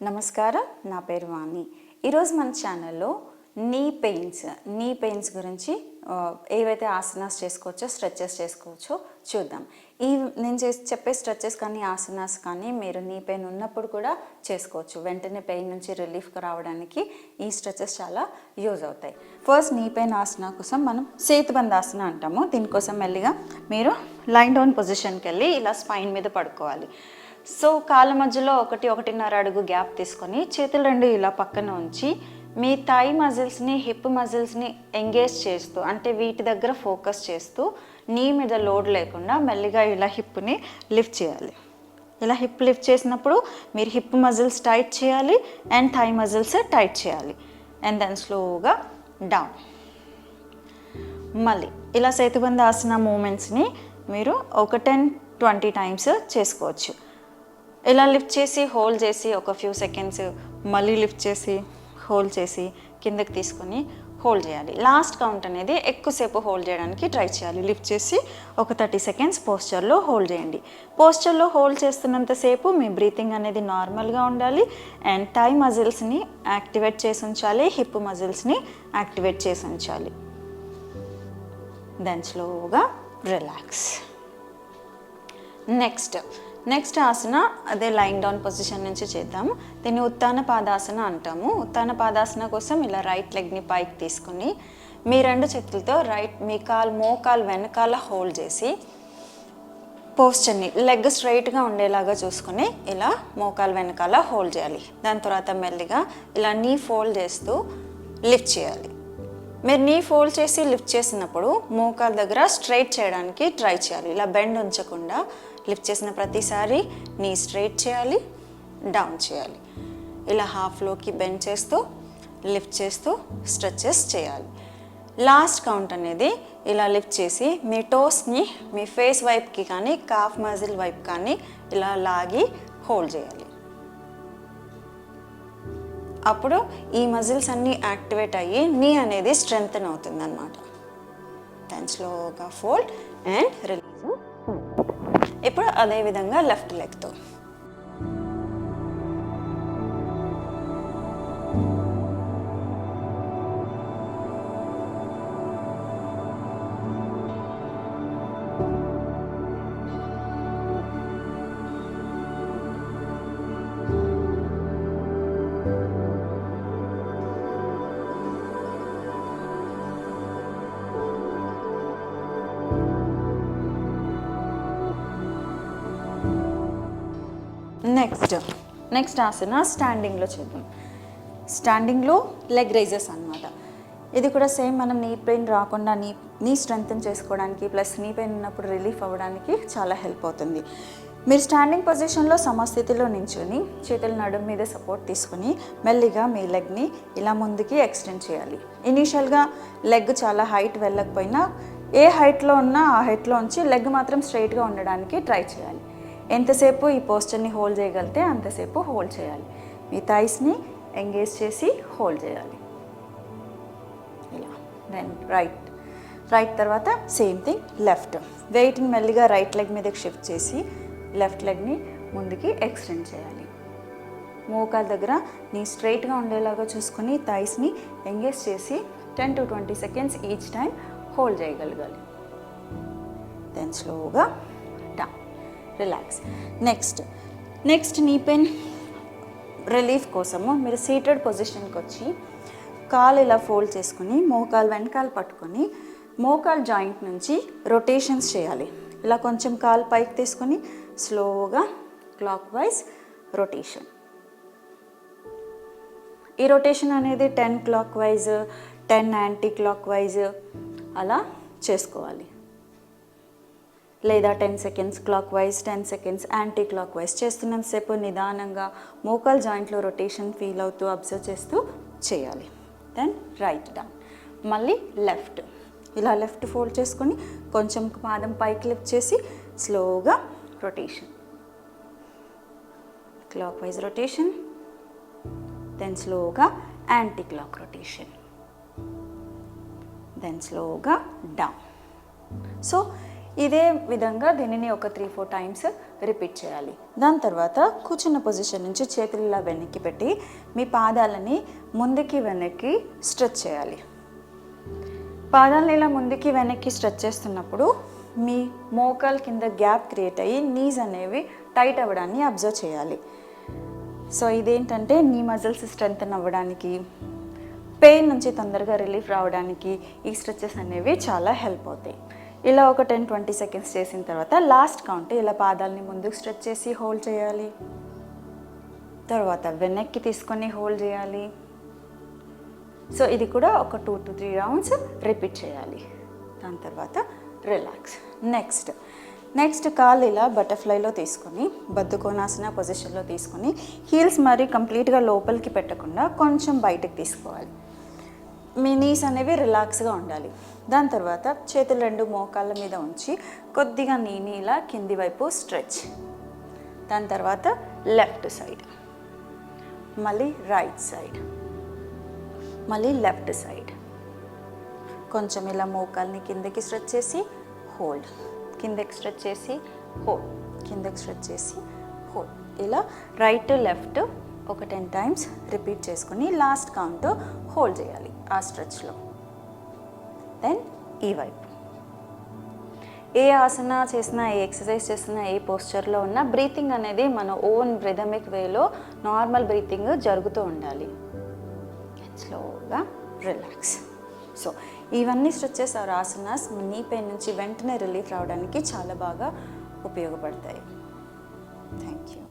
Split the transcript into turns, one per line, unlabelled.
నమస్కారం, నా పేరు వాణి. ఈరోజు మన ఛానల్లో నీ పెయిన్స్ గురించి ఏవైతే ఆసనాస్ చేసుకోవచ్చో, స్ట్రెచెస్ చేసుకోవచ్చో చూద్దాం. నేను చెప్పే స్ట్రెచెస్ కానీ ఆసనాస్ కానీ మీరు నీ పెయిన్ ఉన్నప్పుడు కూడా చేసుకోవచ్చు. వెంటనే పెయిన్ నుంచి రిలీఫ్గా రావడానికి ఈ స్ట్రెచెస్ చాలా యూజ్ అవుతాయి. ఫస్ట్ నీ పెయిన్ ఆసనా కోసం మనం సేతుబంధాసన అంటాము. దీనికోసం మెల్లిగా మీరు లైన్ డౌన్ పొజిషన్కి వెళ్ళి ఇలా స్పైన్ మీద పడుకోవాలి. సో కాళ్ళ మధ్యలో 1-1.5 అడుగు గ్యాప్ తీసుకొని చేతులు రెండు ఇలా పక్కన ఉంచి మీ థై మజిల్స్ని, హిప్ మజిల్స్ని ఎంగేజ్ చేస్తూ, అంటే వీటి దగ్గర ఫోకస్ చేస్తూ నీ మీద లోడ్ లేకుండా మెల్లిగా ఇలా హిప్ని లిఫ్ట్ చేయాలి. ఇలా హిప్ లిఫ్ట్ చేసినప్పుడు మీరు హిప్ మజిల్స్ టైట్ చేయాలి అండ్ థై మజిల్స్ టైట్ చేయాలి. అండ్ దెన్ స్లోగా డౌన్. మళ్ళీ ఇలా సేతుబంధ ఆసన మూమెంట్స్ని మీరు ఒక 10-20 టైమ్స్ చేసుకోవచ్చు. ఇలా లిఫ్ట్ చేసి హోల్డ్ చేసి ఒక ఫ్యూ సెకండ్స్, మళ్ళీ లిఫ్ట్ చేసి హోల్డ్ చేసి కిందకి తీసుకొని హోల్డ్ చేయాలి. లాస్ట్ కౌంట్ అనేది ఎక్కువసేపు హోల్డ్ చేయడానికి ట్రై చేయాలి. లిఫ్ట్ చేసి ఒక 30 సెకండ్స్ పోస్చర్లో హోల్డ్ చేయండి. పోస్చర్లో హోల్డ్ చేస్తున్నంతసేపు మీ బ్రీతింగ్ అనేది నార్మల్గా ఉండాలి అండ్ థై మజిల్స్ని యాక్టివేట్ చేసి ఉంచాలి, హిప్ మజిల్స్ని యాక్టివేట్ చేసి ఉంచాలి. దెన్ స్లోగా రిలాక్స్. నెక్స్ట్ ఆసన అదే లైంగ్ డౌన్ పొజిషన్ నుంచి చేద్దాము. దీన్ని ఉత్తాన పాదాసన అంటాము. ఉత్తాన పాదాసన కోసం ఇలా రైట్ లెగ్ని పైకి తీసుకుని మీ రెండు చేతులతో మీ మోకాలు వెనకాల హోల్డ్ చేసి పోస్చర్ని లెగ్ స్ట్రైట్గా ఉండేలాగా చూసుకుని ఇలా మోకాలు వెనకాల హోల్డ్ చేయాలి. దాని తర్వాత మెల్లిగా ఇలా నీ ఫోల్డ్ చేస్తూ లిఫ్ట్ చేయాలి. మీరు నీ ఫోల్డ్ చేసి లిఫ్ట్ చేసినప్పుడు మోకాల దగ్గర స్ట్రైట్ చేయడానికి ట్రై చేయాలి. ఇలా బెండ్ ఉంచకుండా లిఫ్ట్ చేసిన ప్రతిసారి నీ స్ట్రైట్ చేయాలి, డౌన్ చేయాలి. ఇలా హాఫ్లోకి బెండ్ చేస్తూ లిఫ్ట్ చేస్తూ స్ట్రెచెస్ చేయాలి. లాస్ట్ కౌంట్ అనేది ఇలా లిఫ్ట్ చేసి మీ టోస్ని మీ ఫేస్ వైపుకి కానీ కాఫ్ మజిల్ వైపు కానీ ఇలా లాగి హోల్డ్ చేయాలి. అప్పుడు ఈ మజిల్స్ అన్నీ యాక్టివేట్ అయ్యి నీ అనేది స్ట్రెంగ్తన్ అవుతుంది అన్నమాట. దెన్ స్లోగా ఫోల్డ్ అండ్ రిలీజ్. ఇప్పుడు అదేవిధంగా లెఫ్ట్ లెగ్తో నెక్స్ట్ ఆసన స్టాండింగ్లో చేద్దాం. స్టాండింగ్లో లెగ్ రైజెస్ అన్నమాట. ఇది కూడా సేమ్ మనం నీ పెయిన్ రాకుండా నీ స్ట్రెంగ్తన్ చేసుకోవడానికి ప్లస్ నీ పెయిన్ ఉన్నప్పుడు రిలీఫ్ అవ్వడానికి చాలా హెల్ప్ అవుతుంది. మీరు స్టాండింగ్ పొజిషన్లో సమస్థితిలో నించుని చేతుల నడుము మీద సపోర్ట్ తీసుకుని మెల్లిగా మీ లెగ్ని ఇలా ముందుకి ఎక్స్టెండ్ చేయాలి. ఇనీషియల్గా లెగ్ చాలా హైట్ వెళ్ళకపోయినా ఏ హైట్లో ఉన్నా ఆ హైట్లో ఉంచి లెగ్ మాత్రం స్ట్రైట్గా ఉండడానికి ట్రై చేయాలి. ఎంతసేపు ఈ పోస్చర్ని హోల్డ్ చేయగలిగితే అంతసేపు హోల్డ్ చేయాలి. మీ థైస్ని ఎంగేజ్ చేసి హోల్డ్ చేయాలి. ఇలా దెన్ రైట్ తర్వాత సేమ్ థింగ్ లెఫ్ట్. వెయిట్ని మెల్లిగా రైట్ లెగ్ మీదకి షిఫ్ట్ చేసి లెఫ్ట్ లెగ్ని ముందుకి ఎక్స్టెండ్ చేయాలి. మోకాల దగ్గర నీ స్ట్రైట్గా ఉండేలాగా చూసుకొని థైస్ని ఎంగేజ్ చేసి 10-20 సెకండ్స్ ఈచ్ టైం హోల్డ్ చేయగలగాలి. దెన్ స్లోగా down, relax. Next knee pain relief కోసము మీరు సీటెడ్ పొజిషన్కి వచ్చి కాలు ఇలా ఫోల్డ్ చేసుకుని మోకాలు వెనకాల పట్టుకొని మోకాలు జాయింట్ నుంచి రొటేషన్స్ చేయాలి. ఇలా కొంచెం కాలు పైకి తీసుకొని స్లోగా క్లాక్ వైజ్ రొటేషన్. ఈ రొటేషన్ అనేది 10 clockwise, 10 anticlockwise అలా చేసుకోవాలి. లేదా 10 seconds clockwise, 10 seconds anticlockwise చేస్తున్నంతసేపు నిదానంగా మోకాల్ జాయింట్లో రొటేషన్ ఫీల్ అవుతూ అబ్జర్వ్ చేస్తూ చేయాలి. Then right down. మళ్ళీ లెఫ్ట్. ఇలా లెఫ్ట్ ఫోల్డ్ చేసుకొని కొంచెం పాదం పైకి లిఫ్ట్ చేసి స్లోగా rotation, clockwise rotation, then స్లోగా యాంటీ క్లాక్ రొటేషన్, దెన్ స్లోగా డౌన్. సో ఇదే విధంగా దీనిని ఒక 3-4 టైమ్స్ రిపీట్ చేయాలి. దాని తర్వాత కూర్చున్న పొజిషన్ నుంచి చేతులు ఇలా వెనక్కి పెట్టి మీ పాదాలని ముందుకి వెనక్కి స్ట్రెచ్ చేయాలి. పాదాలను ఇలా ముందుకి వెనక్కి స్ట్రెచ్ చేస్తున్నప్పుడు మీ మోకాలు కింద గ్యాప్ క్రియేట్ అయ్యి నీస్ అనేవి టైట్ అవ్వడాన్ని అబ్జర్వ్ చేయాలి. సో ఇదేంటంటే నీ మజిల్స్ స్ట్రెంగ్తన్ అవ్వడానికి, పెయిన్ నుంచి తొందరగా రిలీఫ్ రావడానికి ఈ స్ట్రెచెస్ అనేవి చాలా హెల్ప్ అవుతాయి. ఇలా ఒక 10-20 సెకండ్స్ చేసిన తర్వాత లాస్ట్ కౌంట్ ఇలా పాదాలని ముందుకు స్ట్రెచ్ చేసి హోల్డ్ చేయాలి. తర్వాత వెనక్కి తీసుకొని హోల్డ్ చేయాలి. సో ఇది కూడా ఒక 2-3 రౌండ్స్ రిపీట్ చేయాలి. దాని తర్వాత రిలాక్స్. నెక్స్ట్ కాళ్ళు ఇలా బటర్ఫ్లైలో తీసుకొని బద్ధకోణాసన పొజిషన్లో తీసుకొని హీల్స్ మరి కంప్లీట్గా లోపలికి పెట్టకుండా కొంచెం బయటకు తీసుకోవాలి. మీ నీస్ అనేవి రిలాక్స్గా ఉండాలి. దాని తర్వాత చేతులు 2 మోకాళ్ళ మీద ఉంచి కొద్దిగా నీని ఇలా కింది వైపు స్ట్రెచ్. దాని తర్వాత లెఫ్ట్ సైడ్, మళ్ళీ రైట్ సైడ్, మళ్ళీ లెఫ్ట్ సైడ్. కొంచెం ఇలా మోకాల్ని కిందకి స్ట్రెచ్ చేసి హోల్డ్, కిందకి స్ట్రెచ్ చేసి హోల్డ్, కిందకి స్ట్రెచ్ చేసి హోల్డ్. ఇలా రైట్ లెఫ్ట్ ఒక 10 టైమ్స్ రిపీట్ చేసుకొని లాస్ట్ కౌంట్ హోల్డ్ చేయాలి ఆ స్ట్రెచ్లో. దెన్ ఈ వైపు ఏ ఆసన చేసినా, ఏ ఎక్సర్సైజ్ చేసినా, ఏ పోస్చర్లో ఉన్నా బ్రీతింగ్ అనేది మన ఓన్ రిథమిక్ వేలో నార్మల్ బ్రీతింగ్ జరుగుతూ ఉండాలి. స్లోగా రిలాక్స్. సో ఇవన్నీ stretches or asanas knee pain నుంచి వెంటనే రిలీఫ్ రావడానికి చాలా బాగా ఉపయోగపడతాయి. Thank you.